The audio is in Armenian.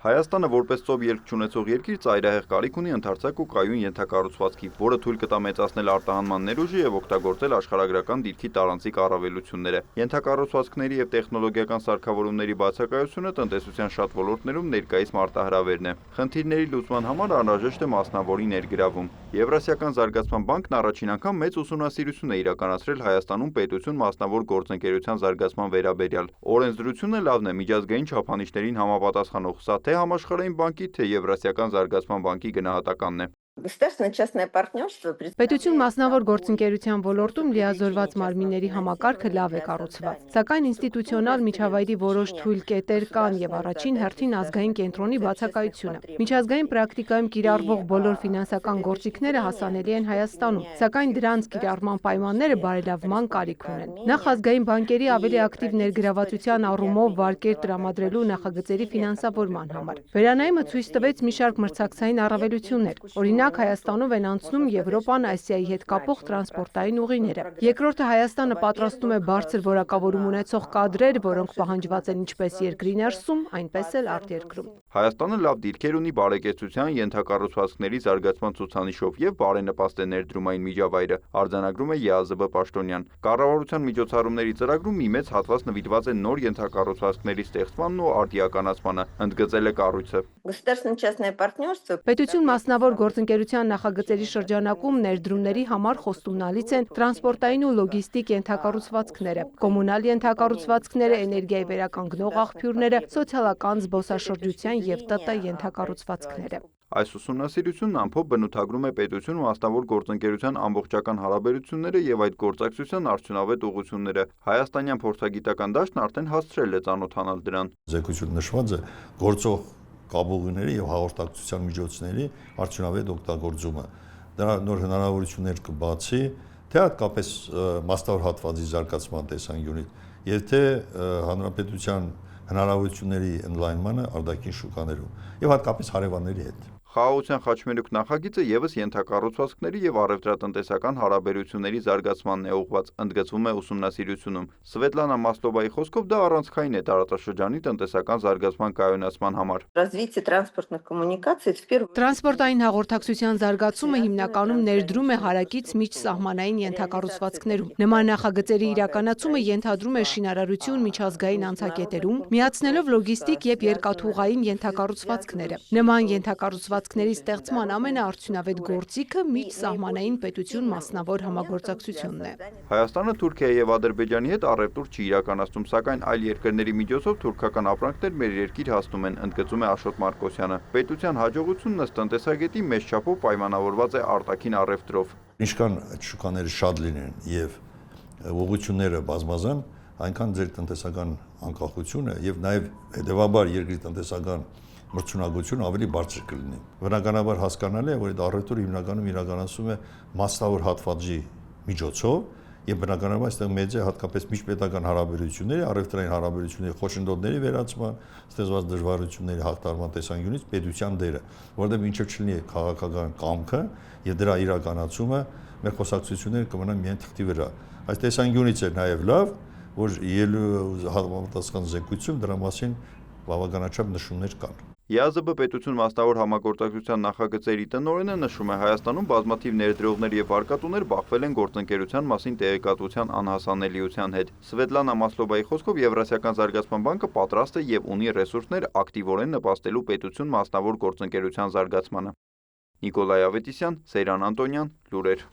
Հայաստանը որպես ծով ելք չունեցող երկիր ծայրահեղ կարիք ունի ընդարձակ ու կայուն ենթակառուցվածքի, որը թույլ կտա մեծացնել արտահանման ներուժը եւ օգտագործել աշխարհագրական դիրքի տարանցիկ առավելությունները։ Ենթակառուցվածքների եւ տեխնոլոգիական սարքավորումների բացակայությունը տնտեսության շատ ոլորտներում ներկայիս մարտահրավերն է։ Խնդիրների լուծման համար անհրաժեշտ է մասնավորի ներգրավում։ Եվրասիական զարգացման բանկն առաջին անգամ մեծ ուսումնասիրություն է իրականացրել Հայաստանում պետություն մասնավոր գործընկերության զարգացման վերաբերյալ։ Օրենսդրությունը լավն է, միջազգային չափանիշներին համապատասխանող, սա թե համաշխարհային բանկի, թե Եվրասիական զարգացման բանկի գնահատականն է։ Պետություն մասնավոր գործընկերության ոլորտում լիազորված մարմինների համակարգը լավ է կառուցված, սակայն ինստիտուցիոնալ միջավայրի որոշ թույլ կետեր կան եւ առաջին հերթին ազգային կենտրոնի բացակայությունը։ Միջազգային պրակտիկայում կիրառվող բոլոր ֆինանսական գործիքները հասանելի են Հայաստանում, սակայն դրանց կիրառման պայմանները բարելավման կարիք ունեն։ Նախ ազգային բանկերի ավելի ակտիվ ներգրավվածության առումով վարկեր տրամադրելու նախագծերի ֆինանսավորման համար։ Վերանայումը ցույց տվեց մի շարք մրցակցային առավելություններ։ Օրինակ Հայաստանով են անցնում Եվրոպան Ասիայի հետ կապող տրանսպորտային ուղիները։ Երկրորդը Հայաստանը պատրաստում է բարձր որակավորում ունեցող կադրեր, որոնք պահանջված են ինչպես երկրի ներսում, այնպես էլ արտերկրում։ Հայաստանը լավ դիրքեր ունի բարեկեցության, ենթակառուցվածքների զարգացման ցուցանիշով եւ բարենպաստ է ներդրումային միջավայրը, արձանագրում է ԵԱԶԲ Պաշտոնյան։ Կառավարության միջոցառումների ծրագրում մի մեծ հատված նվիրված է նոր ենթակառուցվածքների ստեղծմանն ու արդիականացմանը, ընդգծել է կառույցը։ Պետություն մասնավոր գործընկերության նախագծերի շրջանակում ներդրումների համար խոստումնալից են տրանսպորտային ու լոգիստիկ ենթակառուցվածքները, կոմունալ ենթակառուցվածքները, էներգիայի վերականգնող աղբյուրները, սոցիալական զբոսաշրջության եւ ՏՏ ենթակառուցվածքները։ Այս ուսումնասիրությունն ամփոփ բնութագրում է պետություն մասնավոր գործընկերության ամբողջական հարաբերությունները եւ այդ գործակցության արդյունավետ ուղղությունները։ Հայաստանյան փորձագիտական դաշտն արդեն հասցրել է ծանոթանալ դրան։ Զեկույցում նշված է գործող կապուղիների եւ հաղորդակցության միջոցների արդյունավետ օգտագործումը։ Դրա նոր հնարավորություններ կբացի թե հատկապես մասնավոր հատվածի զարգացման տեսանկյունից եւ թե հանրապետության հնարավորությունների ընդլայնմանը արտաքին շուկաներում եւ հատկապես հարևանների հետ։ Խաղաղության խաչմերուկ նախագիծը եւս ենթակառուցվածքների եւ առևտրատնտեսական հարաբերությունների զարգացմանն է ուղղված, ընդգծվում է ուսումնասիրությունում։ Սվետլանա Մասլովայի խոսքով դա առանցքային է տարածաշրջանի տնտեսական զարգացման կայունացման համար։ Տրանսպորտային հաղորդակցության զարգացումը հիմնականում ներդրում է հարակից միջսահմանային ենթակառուցվածքներում։ Նման նախագծերի իրականացումը ենթադրում է շինարարություն միջազգային անցակետերում, միացնելով լոգիստիկ եւ երկաթուղային ենթակառուցվածքները։ Նման ենթակառուցվածքների ստեղծման ամենաարդյունավետ գործիքը միջսահմանային պետություն մասնավոր համագործակցությունն է։ Հայաստանը Թուրքիայի եւ Ադրբեջանի հետ առևտուր չի իրականացնում, սակայն այլ երկրների միջոցով թուրքական ապրանքներ մեր երկիր հասնում են, ընդգծում է Աշոտ Մարկոսյանը։ Պետության հաջողությունն ըստ տնտեսագետի մեծ չափով պայմանավորված է արտաքին առևտրով։ Ինչքան շուկաները շատ լինեն եւ ուղղությունները բազմազան, այնքան ձեր տնտեսական անկախությունը եւ նաեւ հետեւաբար երկրի տնտեսական մրցունակությունը ավելի բարձր կլինի։ Բնականաբար հասկանալի է, որ այդ առևտուրը հիմնականում իրականացվում է մասնավոր հատվածի միջոցով եւ բնականաբար այստեղ մեծ է հատկապես միջպետական հարաբերությունների, առևտրային հարաբերությունների խոշնդոտների վերացման, ստեղծված դժվարությունների հաղթարման տեսանկյունից պետության դերը, որտեղ մինչև չլինի քաղաքական կամքը եւ դրա իրականացումը, մեր խոսակցությունները կմնան միայն թղթի վրա։ Այս տեսանկյունից է նաեւ լավ, որ համապատասխան զեկույցում դրա մասին բավականաչափ նշումներ կան։ ԵԱԶԲ պետություն մասնավոր համագործակցության նախագծերի տնօրենը նշում է, Հայաստանում բազմաթիվ ներդրողներ եւ վարկատուներ բախվել են գործընկերության մասին տեղեկատվության անհասանելիության հետ։ Սվետլանա Մասլովայի խոսքով Եվրասիական զարգացման բանկը պատրաստ է եւ ունի ռեսուրսներ ակտիվորեն նպաստելու պետություն մասնավոր գործընկերության զարգացմանը։ Նիկոլայ Ավետիսյան, Սեյրան Անտոնյան, լուրեր։